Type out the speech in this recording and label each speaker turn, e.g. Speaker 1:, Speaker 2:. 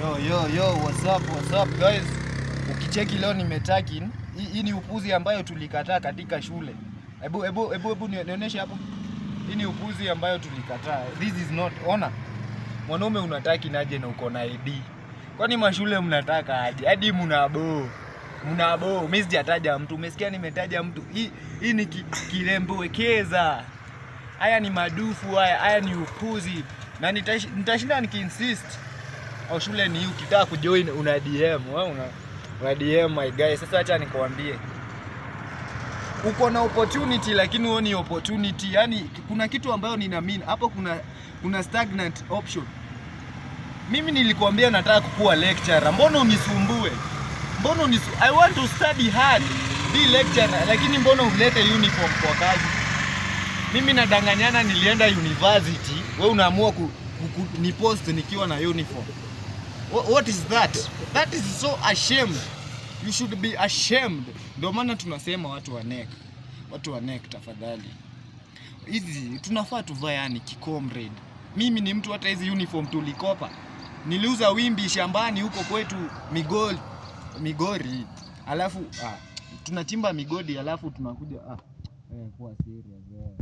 Speaker 1: Yo, what's up guys? Ukicheki leo nimetaki hii ni upuzi ambayo tulikataa katika shule. Hebu nionyeshe hapo. Hii ni upuzi ambayo tulikataa. This is not honor. Mwanaume unataki naje na uko na ID? Kwani mashule mnataka aje? Hadi mnabo. Mimi sijataja mtu. Umesikia nimetaja mtu. Hii ni kirembo wekeza. Haya ni madufu haya ni upuzi. Na nitashinda nikiinsist. Au shule ni ukitaka kujoin una DM, una DM my guy. Sasa acha nikwambie. Uko na opportunity lakini huoni opportunity. Yaani kuna kitu ambayo ninaamini. Hapo kuna stagnant option. Mimi nilikwambia nataka kukuwa lecturer. Mbona unisumbue? I want to study hard. Be lecturer lakini mbona ulete uniform kwa kazi? Mimi nadanganyana nilienda university, wewe unaamua ni post nikiwa na uniform. What is that? That is so ashamed. You should be ashamed. Ndio maana tunasema watu wa NEC tafadhali. Hizi tunafaa tuvae yani kikomrade. Mimi ni mtu hata hizi uniform tulikopa. Niliuza wimbi shambani huko kwetu Migori. Alafu tunachimba migodi alafu tunakuja kwa serious.